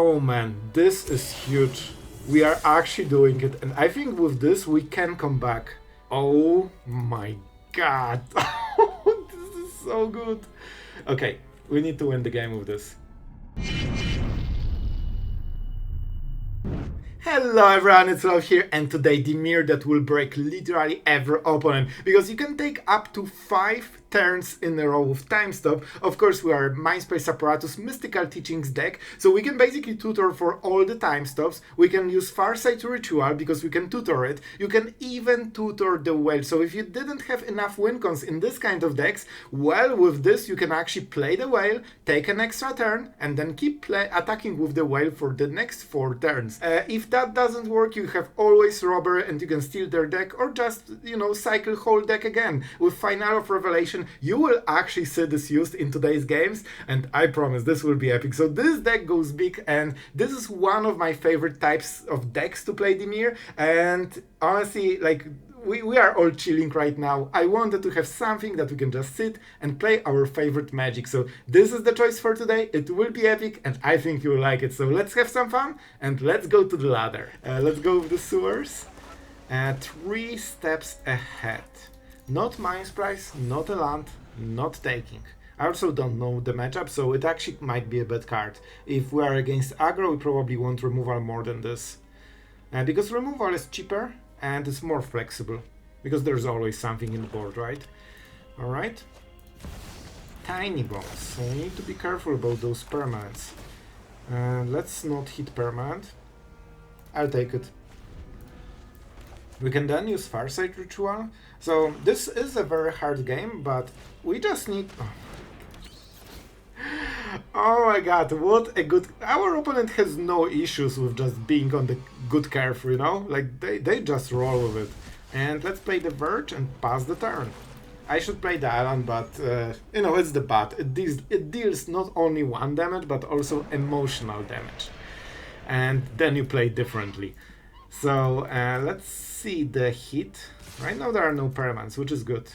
Oh man, this is huge. We are actually doing it, and I think with this we can come back. Oh my god. This is so good. Okay, we need to win the game with this. Hello everyone, it's Sloth here, and today Dimir that will break literally every opponent, because you can take up to 5 turns in a row with time stop. Of course, we are Mindsplice Apparatus Mystical Teachings deck, so we can basically tutor for all the time stops. We can use Farsight Ritual because we can tutor it. You can even tutor the whale, so if you didn't have enough win cons in this kind of decks, well, with this you can actually play the whale, take an extra turn, and then keep attacking with the whale for the next 4 turns. If that doesn't work, you have always Robbery and you can steal their deck, or just, cycle whole deck again. With Final of Revelation, you will actually see this used in today's games, and I promise this will be epic. So this deck goes big, and this is one of my favorite types of decks to play Dimir, and honestly, we are all chilling right now. I wanted to have something that we can just sit and play our favorite magic. So this is the choice for today. It will be epic, and I think you will like it. So let's have some fun, and let's go to the ladder. Let's go with the sewers. 3 steps ahead. Not Mindsplice, not a land, not taking. I also don't know the matchup, so it actually might be a bad card. If we are against aggro, we probably want removal more than this. Because removal is cheaper, and it's more flexible, because there's always something in the board, right? Alright. Tiny bombs, so we need to be careful about those permanents. Let's not hit permanent. I'll take it. We can then use Farsight Ritual. So this is a very hard game, but we just need... Oh my god, what a good... Our opponent has no issues with just being on the good curve, Like, they just roll with it. And let's play the Verge and pass the turn. I should play the island, but, it's the bat. It deals not only 1 damage, but also emotional damage. And then you play differently. So, let's see the hit. Right now there are no permanents, which is good.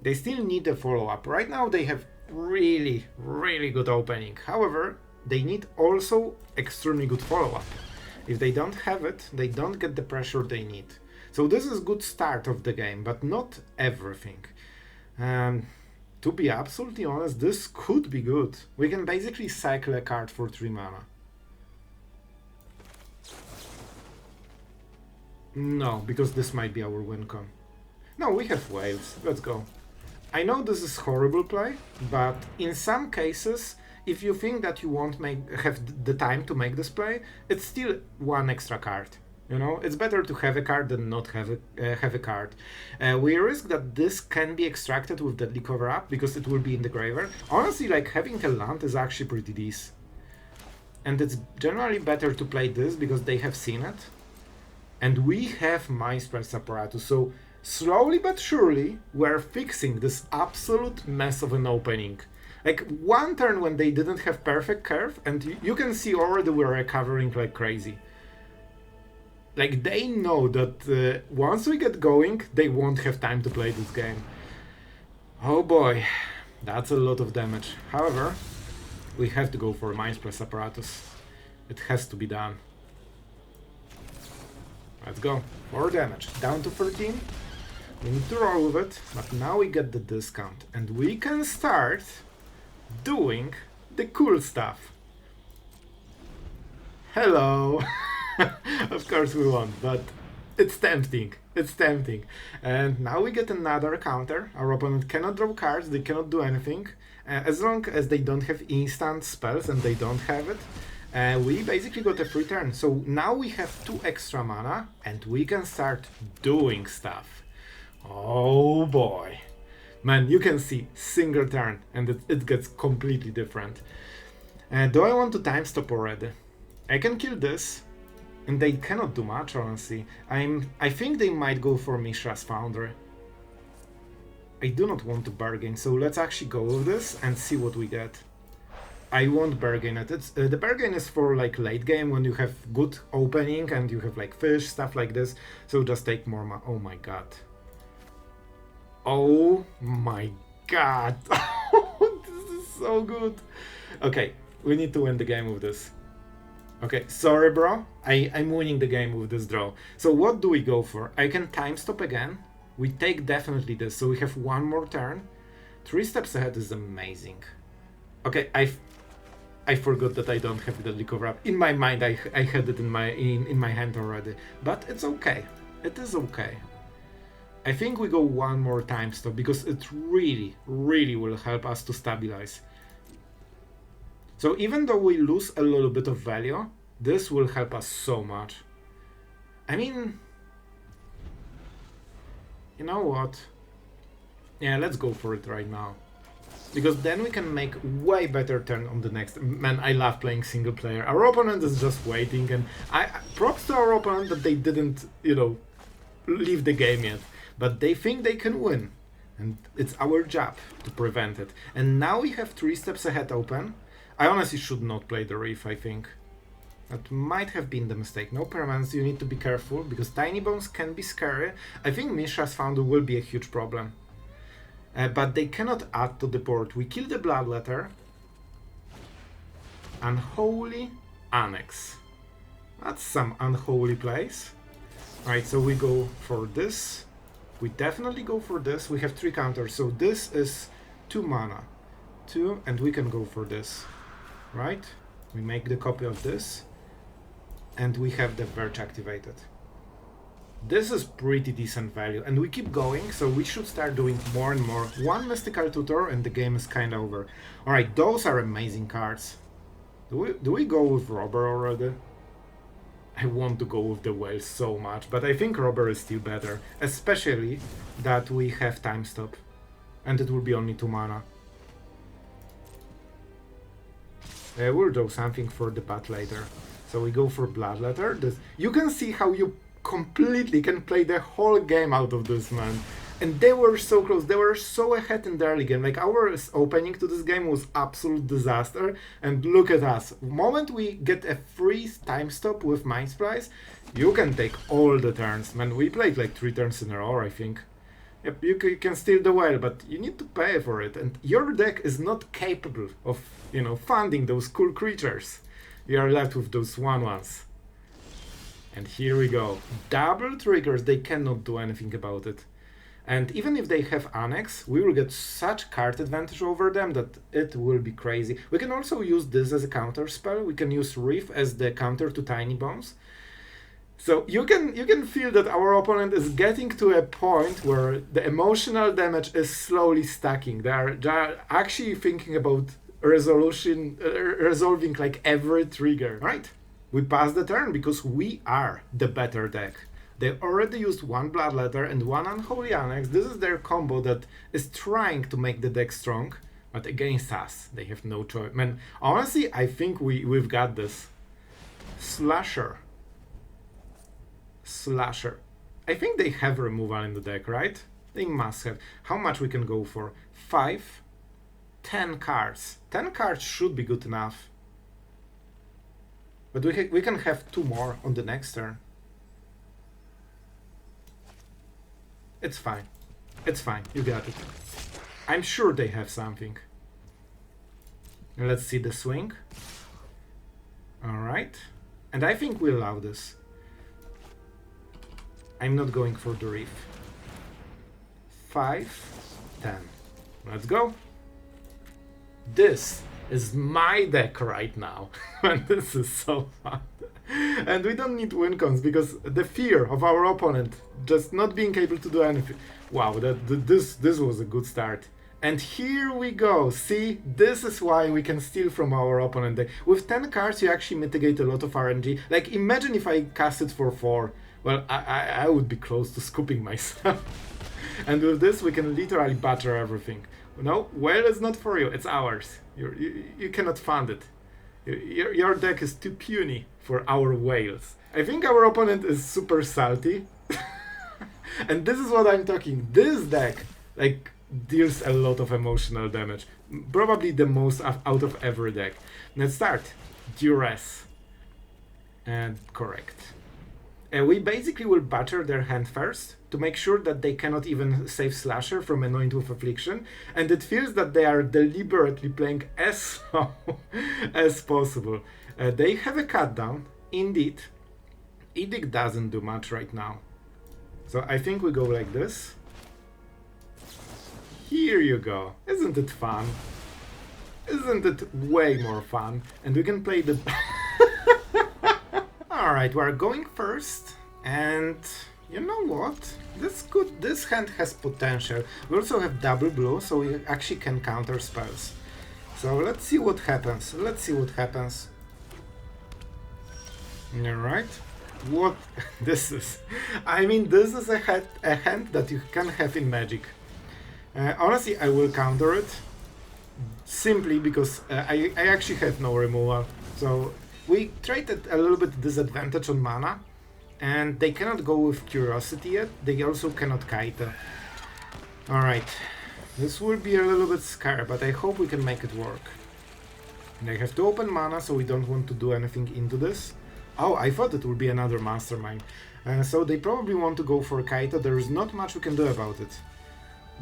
They still need a follow-up. Right now they have really, really good opening. However, they need also extremely good follow-up. If they don't have it, they don't get the pressure they need. So this is good start of the game, but not everything. To be absolutely honest, this could be good. We can basically cycle a card for 3 mana. No, because this might be our win con. No, we have whales. Let's go. I know this is horrible play, but in some cases, if you think that you won't have the time to make this play, it's still 1 extra card. It's better to have a card than not have a card. We risk that this can be extracted with Deadly Cover-Up because it will be in the graveyard. Honestly, having a land is actually pretty decent. And it's generally better to play this because they have seen it. And we have Mindsplice Apparatus, so slowly but surely we're fixing this absolute mess of an opening. 1 turn when they didn't have perfect curve, and you can see already we're recovering like crazy. They know that once we get going, they won't have time to play this game. Oh boy, that's a lot of damage. However, we have to go for Mindsplice Apparatus. It has to be done. Let's go. 4 damage. Down to 13. We need to roll with it, but now we get the discount. And we can start doing the cool stuff. Hello! Of course we won't, but it's tempting. It's tempting. And now we get another counter. Our opponent cannot draw cards, they cannot do anything. As long as they don't have instant spells, and they don't have it, we basically got a free turn. So now we have 2 extra mana, and we can start doing stuff. Oh boy. Man, you can see single turn, and it gets completely different. Do I want to time stop already? I can kill this, and they cannot do much, honestly. I think they might go for Mishra's Foundry. I do not want to bargain, so let's actually go with this and see what we get. I won't bargain it. The bargain is for late game when you have good opening and you have fish, stuff like this. So just take more oh my god. Oh my god. This is so good. Okay, We need to win the game with this. Okay, sorry bro, I'm winning the game with this draw. So what do we go for? I can time stop again. We take definitely this, so we have one more turn. 3 steps ahead is amazing. Okay, I forgot that I don't have the cover up. In my mind I had it in my hand already. But it's okay. It is okay. I think we go one more time stop because it really will help us to stabilize. So even though we lose a little bit of value, this will help us so much. I mean, you know what? Yeah, let's go for it right now. Because then we can make way better turn on the next. Man, I love playing single player. Our opponent is just waiting, and props to our opponent that they didn't, you know, leave the game yet. But they think they can win. And it's our job to prevent it. And now we have 3 steps ahead open. I honestly should not play the Reef, I think. That might have been the mistake. No permanents, you need to be careful, because Tiny Bones can be scary. I think Mishra's Founder will be a huge problem. But they cannot add to the board. We kill the Bloodletter. Unholy Annex. That's some unholy place. Alright, so we go for this. We definitely go for this. We have 3 counters, so this is 2 mana. 2, and we can go for this. Right? We make the copy of this. And we have the Verge activated. This is pretty decent value, and we keep going, so we should start doing more and more. 1 Mystical Tutor and the game is kinda over. Alright, those are amazing cards. Do we go with Robber already? I want to go with the Whale so much, but I think Robber is still better. Especially that we have time stop. And it will be only 2 mana. We'll do something for the bat later. So we go for Bloodletter. You can see how you completely can play the whole game out of this, man. And they were so close. They were so ahead in the early game. Like, our opening to this game was absolute disaster. And look at us. The moment we get a free time stop with Mindsplice, you can take all the turns. Man, we played like 3 turns in a row, I think. Yep, you can steal the Whale, but you need to pay for it. And your deck is not capable of, you know, funding those cool creatures. You are left with those 1/1s. And here we go. Double triggers, they cannot do anything about it. And even if they have Annex, we will get such card advantage over them that it will be crazy. We can also use this as a counter spell. We can use Reef as the counter to Tiny Bones. So you can feel that our opponent is getting to a point where the emotional damage is slowly stacking. They are actually thinking about resolving like every trigger. Right? We pass the turn because we are the better deck. They already used 1 Bloodletter and 1 Unholy Annex. This is their combo that is trying to make the deck strong, but against us, they have no choice. Man, honestly, I think we've got this. Slasher. I think they have removal in the deck, right? They must have. How much we can go for? 5, 10 cards. 10 cards should be good enough. But we can have 2 more on the next turn. It's fine. It's fine. You got it. I'm sure they have something. Let's see the swing. Alright. And I think we allow this. I'm not going for the Reef. 5, 10. Let's go. This is my deck right now. And this is so fun. And we don't need win cons because the fear of our opponent just not being able to do anything. Wow, this was a good start. And here we go. See, this is why we can steal from our opponent. With 10 cards, you actually mitigate a lot of RNG. Like, imagine if I cast it for 4. Well, I would be close to scooping myself. And with this, we can literally batter everything. No, Whale is not for you. It's ours. You cannot fund it. Your deck is too puny for our Whales. I think our opponent is super salty. And this is what I'm talking. This deck, like, deals a lot of emotional damage. Probably the most out of every deck. Let's start. Duress. And correct. We basically will batter their hand first to make sure that they cannot even save Slasher from Anoint with Affliction, and it feels that they are deliberately playing as slow as possible. They have a cut down, indeed. Edict doesn't do much right now. So I think we go like this. Here you go. Isn't it fun? Isn't it way more fun? And we can play the... Alright, we're going first. And you know what? This hand has potential. We also have double blue, so we actually can counter spells. So let's see what happens. Let's see what happens. Alright. What this is? I mean, this is a hand that you can have in Magic. Honestly, I will counter it simply because I actually have no removal. So we traded a little bit disadvantage on mana, and they cannot go with Curiosity yet. They also cannot kite. Alright, this will be a little bit scary, but I hope we can make it work. And I have to open mana, so we don't want to do anything into this. Oh, I thought it would be another Mastermind. So they probably want to go for Kaito. There is not much we can do about it.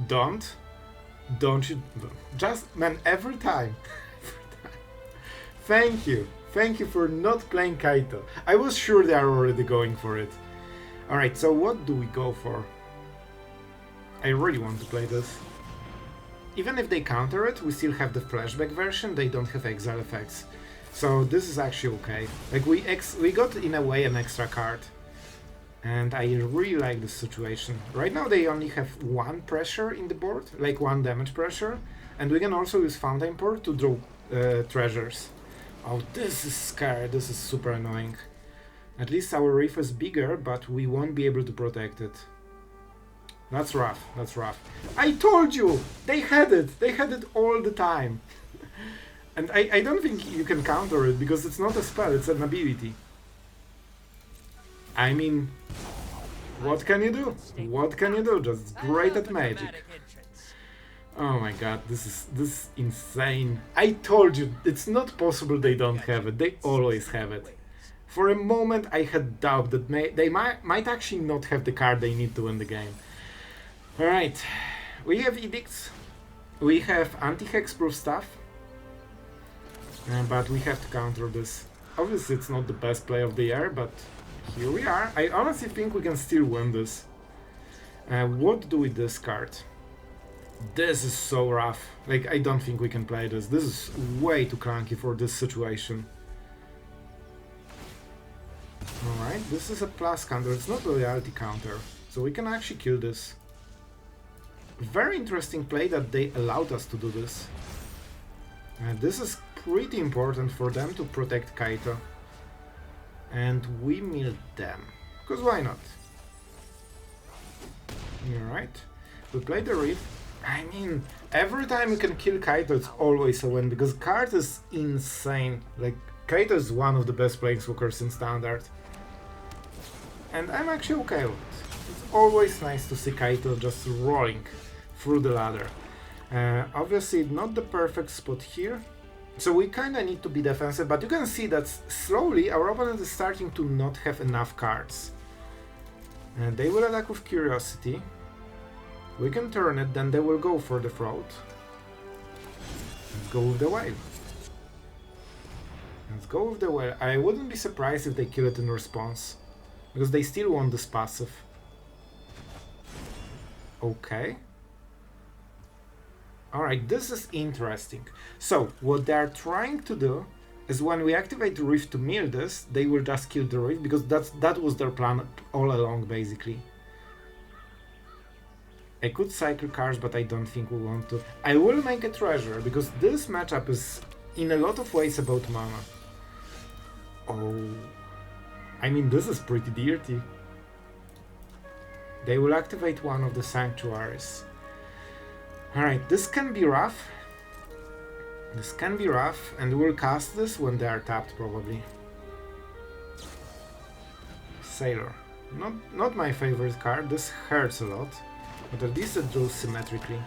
Don't you, just, man, every time. Thank you for not playing Kaito. I was sure they are already going for it. Alright, so what do we go for? I really want to play this. Even if they counter it, we still have the flashback version, they don't have exile effects. So this is actually okay. Like we got in a way an extra card. And I really like this situation. Right now they only have one pressure in the board, like one damage pressure, and we can also use Fountainport to draw treasures. Oh, this is scary, this is super annoying. At least our reef is bigger, but we won't be able to protect it. That's rough, that's rough. I told you! They had it all the time. And I don't think you can counter it, because it's not a spell, it's an ability. I mean, what can you do? What can you do? Just great at Magic. Oh my god, this is insane. I told you, it's not possible they don't have it. They always have it. For a moment I had doubt that they might actually not have the card they need to win the game. Alright, we have Edicts. We have anti-hexproof stuff. But we have to counter this. Obviously it's not the best play of the year, but here we are. I honestly think we can still win this. What do we discard? This is so rough. Like, I don't think we can play this. This is way too clunky for this situation. Alright, this is a plus counter. It's not a reality counter. So we can actually kill this. Very interesting play that they allowed us to do this. This is pretty important for them to protect Kaito. And we mill them. Because why not? Alright. We play the Reef. I mean, every time you can kill Kaito, it's always a win, because card is insane. Like, Kaito is one of the best planeswalkers in Standard. And I'm actually okay with it. It's always nice to see Kaito just rolling through the ladder. Obviously, not the perfect spot here. So we kinda need to be defensive, but you can see that slowly our opponent is starting to not have enough cards. And they will attack with Curiosity. We can turn it, then they will go for the Throat. Let's go with the Whale. Let's go with the Whale. I wouldn't be surprised if they kill it in response, because they still want this passive. Okay. Alright, this is interesting. So, what they are trying to do is when we activate the Reef to mill this, they will just kill the Reef, because that was their plan all along, basically. I could cycle cards, but I don't think we want to. I will make a treasure, because this matchup is in a lot of ways about mana. Oh, I mean, this is pretty dirty. They will activate one of the sanctuaries. Alright, this can be rough. This can be rough, and we'll cast this when they are tapped, probably. Sailor. Not my favorite card, this hurts a lot. But at least it draws symmetrically.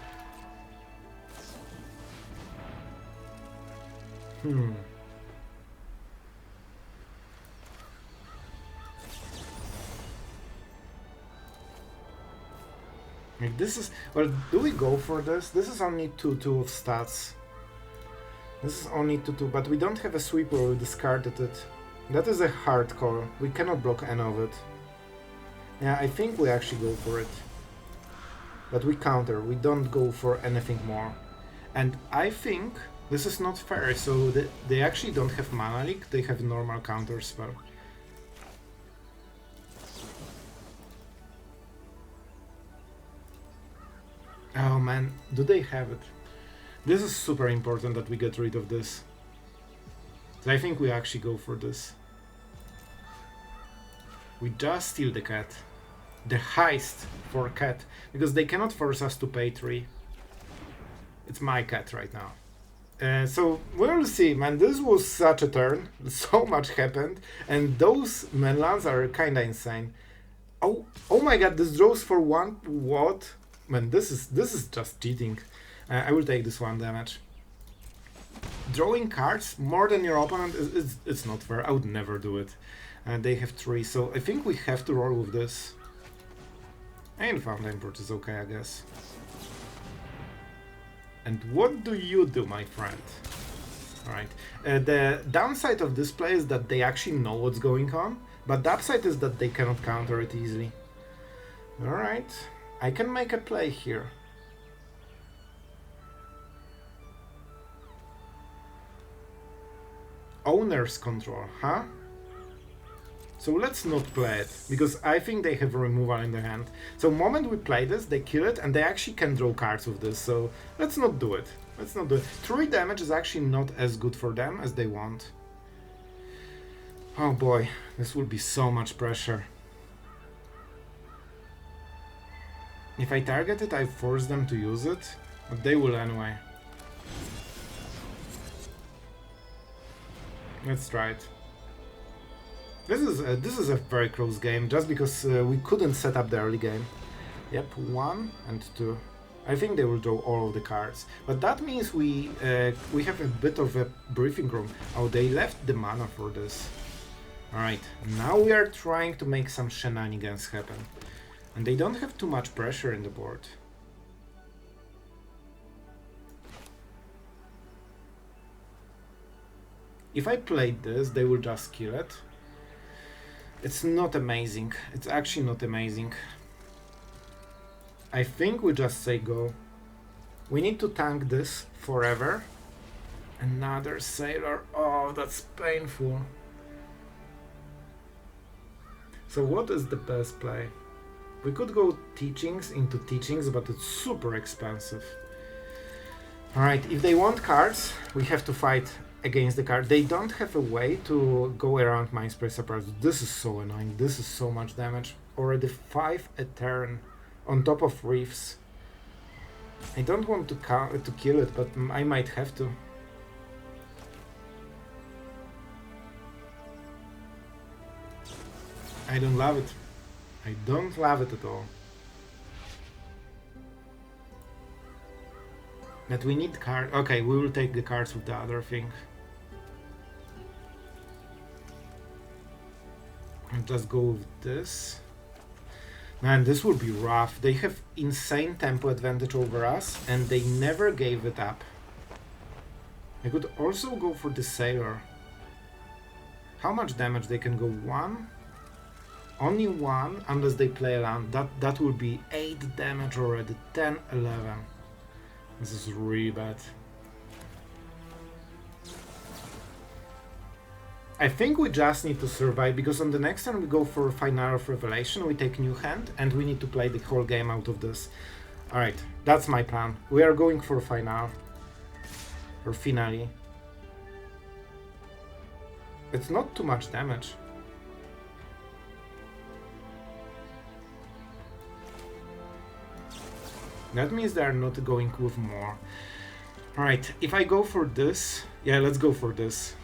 Like this is... Well, do we go for this? This is only 2-2 of stats. This is only 2-2, but we don't have a sweeper, we discarded it. That is a hard call. We cannot block any of it. Yeah, I think we actually go for it. But we counter, we don't go for anything more. And I think this is not fair, so they actually don't have mana leak, they have normal counter spell. Oh man, do they have it? This is super important that we get rid of this. So I think we actually go for this. We just steal the cat. The heist for cat, because they cannot force us to pay 3. It's my cat right now. So we'll see, man. This was such a turn. So much happened, and those manlands are kinda insane. Oh my god! This draws for 1 what? Man, this is just cheating. I will take this 1 damage. Drawing cards more than your opponent it's not fair. I would never do it. They have 3, so I think we have to roll with this. And Fountainport is okay, I guess. And what do you do, my friend? Alright. The downside of this play is that they actually know what's going on, but the upside is that they cannot counter it easily. Alright. I can make a play here. Owner's control, huh? So let's not play it, because I think they have a removal in their hand. So the moment we play this, they kill it, and they actually can draw cards with this, so let's not do it. Let's not do it. 3 damage is actually not as good for them as they want. Oh boy, this will be so much pressure. If I target it, I force them to use it, but they will anyway. Let's try it. This is a very close game, just because we couldn't set up the early game. Yep, 1 and 2. I think they will draw all of the cards, but that means we have a bit of a briefing room. Oh, they left the mana for this. Alright, now we are trying to make some shenanigans happen. And they don't have too much pressure in the board. If I played this, they will just kill it. It's not amazing. It's actually not amazing. I think we just say go. We need to tank this forever. Another sailor. Oh, that's painful. So what is the best play? We could go teachings into teachings, but it's super expensive. Alright, if they want cards, we have to fight against the card. They don't have a way to go around Mindsplice Apparatus. This is so annoying. This is so much damage. Already 5 a turn on top of reefs. I don't want to kill it, but I might have to. I don't love it. I don't love it at all. But we need cards. Okay, we will take the cards with the other thing. And just go with this. Man, this will be rough. They have insane tempo advantage over us, and they never gave it up. I could also go for the sailor. How much damage they can go? 1? Only 1, unless they play around. That would be 8 damage already. 10, 11. This is really bad. I think we just need to survive, because on the next turn we go for Final of Revelation, we take new hand, and we need to play the whole game out of this. Alright, that's my plan. We are going for Final. Or Finale. It's not too much damage. That means they are not going with more. Alright, if I go for this... Yeah, let's go for this.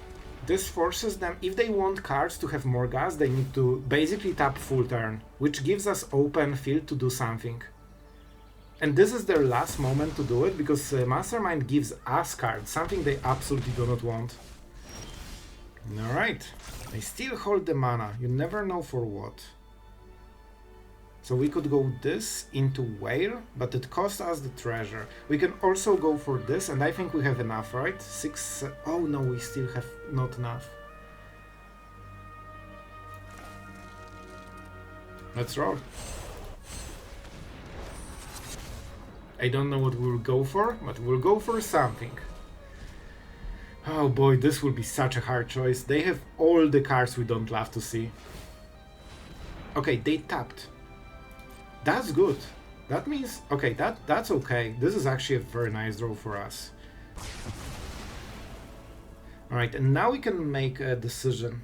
This forces them, if they want cards to have more gas, they need to basically tap full turn, which gives us open field to do something. And this is their last moment to do it, because Mastermind gives us cards, something they absolutely do not want. Alright, they still hold the mana, you never know for what. So we could go this into Whale, but it costs us the treasure. We can also go for this, and I think we have enough, right? 6... oh no, we still have not enough. Let's roll. I don't know what we'll go for, but we'll go for something. Oh boy, this will be such a hard choice. They have all the cards we don't love to see. Okay, they tapped. That's good. That means... okay, that's okay. This is actually a very nice draw for us. Alright, and now we can make a decision.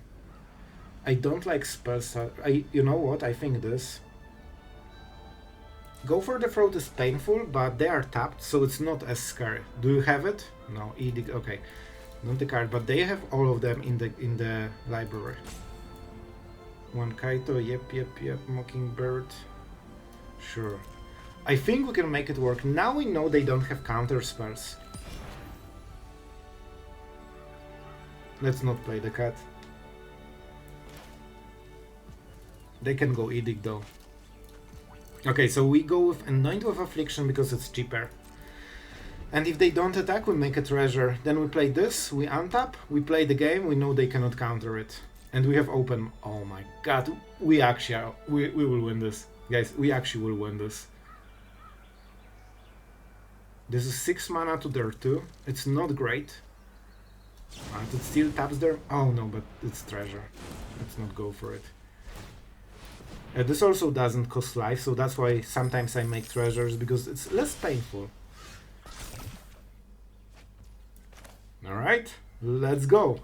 I don't like spells. You know what? I think this. Go for the Throat is painful, but they are tapped, so it's not as scary. Do you have it? No, Edict. Okay, not the card, but they have all of them in the library. One Kaito. Yep. Mockingbird. Sure. I think we can make it work. Now we know they don't have counter spells. Let's not play the cat. They can go Edict though. Okay, so we go with Anoint with Affliction because it's cheaper. And if they don't attack, we make a treasure. Then we play this, we untap, we play the game, we know they cannot counter it. And we have open... oh my god, we actually are... we will win this. Guys, we actually will win this. This is 6 mana to their 2. It's not great. And it still taps there. Oh no, but it's treasure. Let's not go for it. This also doesn't cost life, so that's why sometimes I make treasures, because it's less painful. Alright, let's go.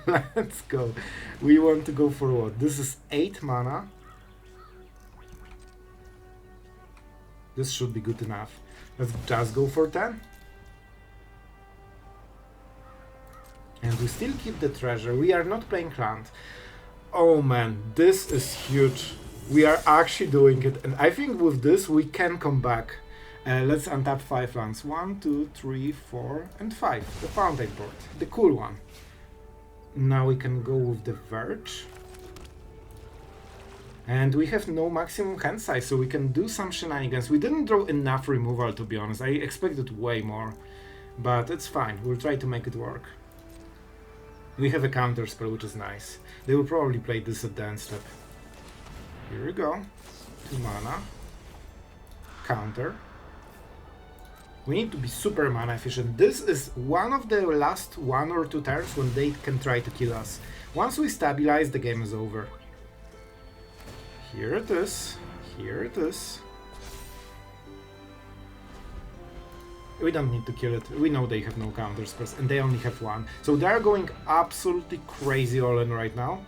Let's go. We want to go for what? This is 8 mana. This should be good enough. Let's just go for 10. And we still keep the treasure. We are not playing land. Oh man, this is huge. We are actually doing it. And I think with this we can come back. Let's untap 5 lands. 1, 2, 3, 4, and 5. The Fountainport. The cool one. Now we can go with the Verge. And we have no maximum hand size, so we can do some shenanigans. We didn't draw enough removal, to be honest. I expected way more. But it's fine. We'll try to make it work. We have a counter spell, which is nice. They will probably play this at the end step. Here we go. 2 mana. Counter. We need to be super mana efficient. This is one of the last 1 or 2 turns when they can try to kill us. Once we stabilize, the game is over. Here it is. Here it is. We don't need to kill it. We know they have no counter spells, and they only have 1. So they are going absolutely crazy all in right now.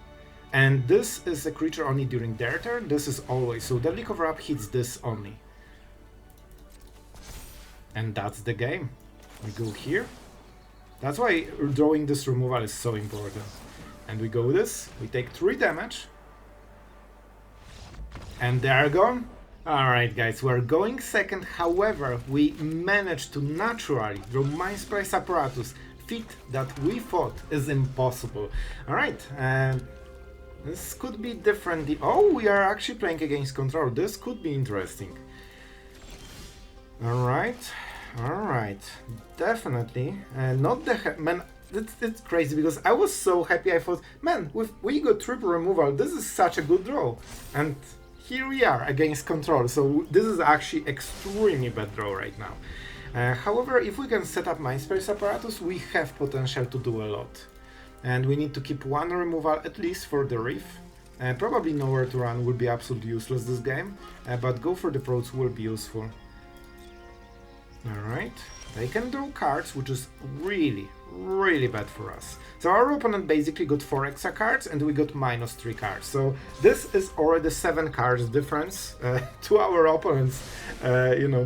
And this is a creature only during their turn. This is always. So Deadly Cover-Up hits this only. And that's the game. We go here. That's why drawing this removal is so important. And we go this. We take 3 damage. And they are gone. Alright guys, we're going second. However, we managed to naturally draw Mindsplice Apparatus, feat that we thought is impossible. Alright, and this could be different. Oh, we are actually playing against control. This could be interesting. Alright, alright. Definitely. Not the... man, it's crazy because I was so happy. I thought, man, we got triple removal. This is such a good draw. And here we are against control. So this is actually extremely bad draw right now. However, if we can set up Mindsplice Apparatus, we have potential to do a lot. And we need to keep 1 removal at least for the Reef. Probably Nowhere to Run will be absolutely useless this game, but Go for the Prods will be useful. Alright, they can draw cards, which is really, really bad for us. So our opponent basically got 4 extra cards and we got -3 cards. So this is already 7 cards difference to our opponent's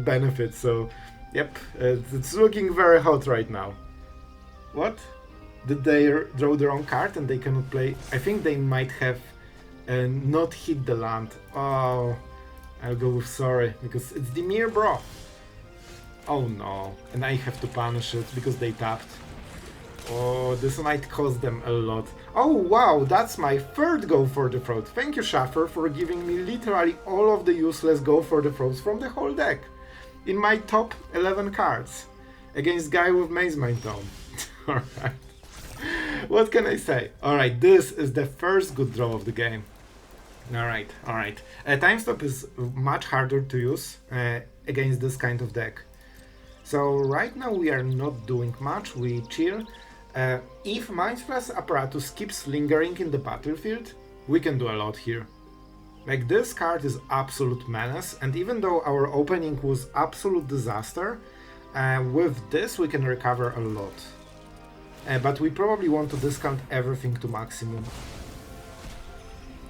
benefit. So yep, it's looking very hot right now. What? Did they draw the wrong card and they cannot play? I think they might have not hit the land. Oh, I'll go with sorry because it's Dimir, bro. Oh no, and I have to punish it because they tapped. Oh, this might cost them a lot. Oh wow, that's my third go for the throat. Thank you, Schaffer, for giving me literally all of the useless go for the throats from the whole deck. In my top 11 cards. Against guy with Maze Mind Tome. Alright. What can I say? Alright, this is the first good draw of the game. Alright, alright. Time Stop is much harder to use against this kind of deck. So right now we are not doing much, we chill. If Mindsplice Apparatus keeps lingering in the battlefield, we can do a lot here. Like, this card is absolute menace, and even though our opening was absolute disaster, with this we can recover a lot. But we probably want to discount everything to maximum.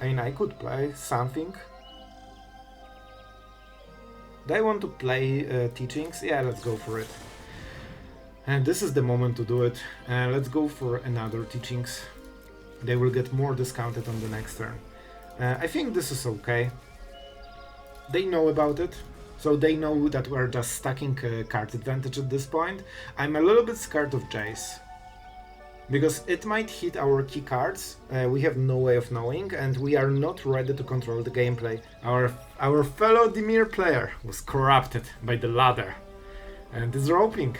I mean, I could play something. Do I want to play Teachings? Yeah, let's go for it. And this is the moment to do it. Let's go for another Teachings. They will get more discounted on the next turn. I think this is okay. They know about it, so they know that we're just stacking card advantage at this point. I'm a little bit scared of Jace, because it might hit our key cards, we have no way of knowing, and we are not ready to control the gameplay. Our fellow Dimir player was corrupted by the ladder, and is roping.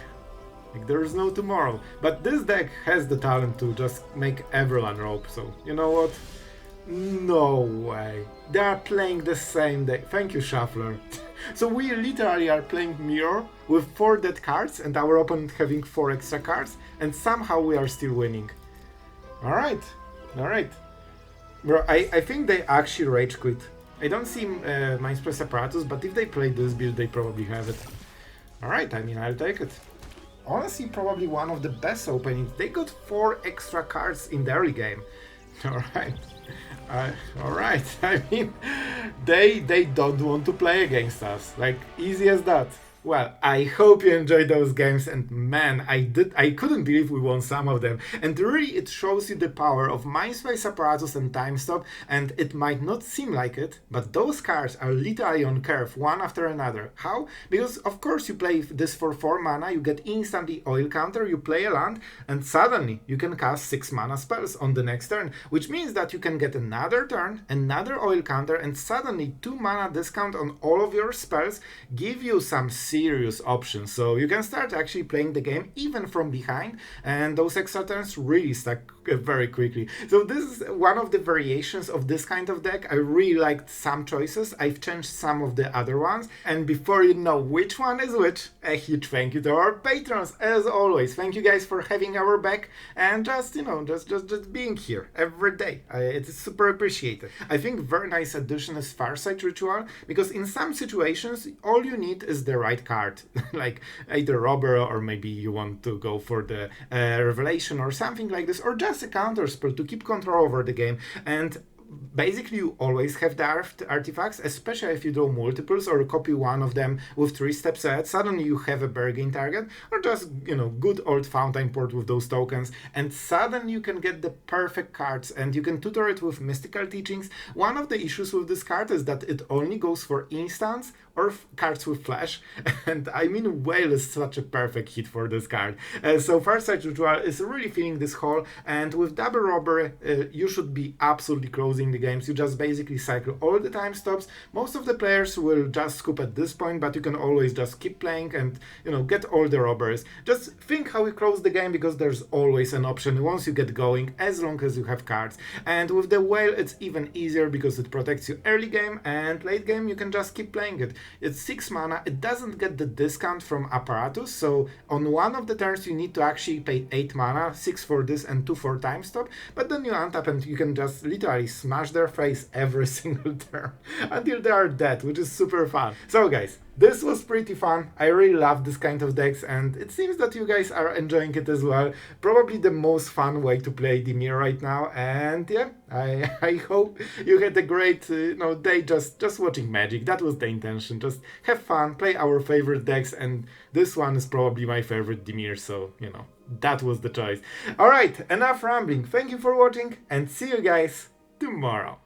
Like, there is no tomorrow. But this deck has the talent to just make everyone rope, so you know what? No way. They are playing the same deck. Thank you, Shuffler. So we literally are playing Mirror with 4 dead cards and our opponent having 4 extra cards, and somehow we are still winning. Alright, alright. Bro, I think they actually rage quit. I don't see Mindsplice Apparatus, but if they play this build, they probably have it. Alright, I mean, I'll take it. Honestly, probably one of the best openings. They got 4 extra cards in the early game. Alright. Alright, I mean, they don't want to play against us. Like, easy as that. Well, I hope you enjoyed those games, and man, I couldn't believe we won some of them. And really, it shows you the power of Mindsplice Apparatus and Time Stop, and it might not seem like it, but those cards are literally on curve, one after another. How? Because of course you play this for 4 mana, you get instantly oil counter, you play a land, and suddenly you can cast 6 mana spells on the next turn, which means that you can get another turn, another oil counter, and suddenly 2 mana discount on all of your spells give you some serious options. So you can start actually playing the game even from behind, and those extra turns really stack very quickly. So this is one of the variations of this kind of deck. I really liked some choices. I've changed some of the other ones, and before you know which one is which, a huge thank you to our patrons as always. Thank you guys for having our back and just, you know, just being here every day. It's super appreciated. I think very nice addition is Farsight Ritual, because in some situations all you need is the right card, like either Robber, or maybe you want to go for the Revelation or something like this, or just a counter spell to keep control over the game. And basically you always have the artifacts, especially if you draw multiples or copy one of them with 3 steps ahead. Suddenly you have a bargain target, or just, you know, good old Fountainport with those tokens, and suddenly you can get the perfect cards, and you can tutor it with Mystical Teachings. One of the issues with this card is that it only goes for instants or cards with flash, and I mean, Whale is such a perfect hit for this card. So Farsight Ritual is really filling this hole, and with Double Robbery you should be absolutely closing the games. You just basically cycle all the time stops. Most of the players will just scoop at this point, but you can always just keep playing and, you know, get all the robberies. Just think how you close the game, because there's always an option once you get going, as long as you have cards. And with the Whale it's even easier, because it protects you early game, and late game you can just keep playing it. It's 6 mana, it doesn't get the discount from Apparatus, so on one of the turns you need to actually pay 8 mana, 6 for this and 2 for Time Stop, but then you untap and you can just literally smash their face every single turn until they are dead, which is super fun. So guys, this was pretty fun. I really love this kind of decks, and it seems that you guys are enjoying it as well. Probably the most fun way to play Dimir right now, and yeah, I hope you had a great day just watching Magic. That was the intention. Just have fun, play our favorite decks, and this one is probably my favorite Dimir, so, you know, that was the choice. Alright, enough rambling. Thank you for watching, and see you guys tomorrow.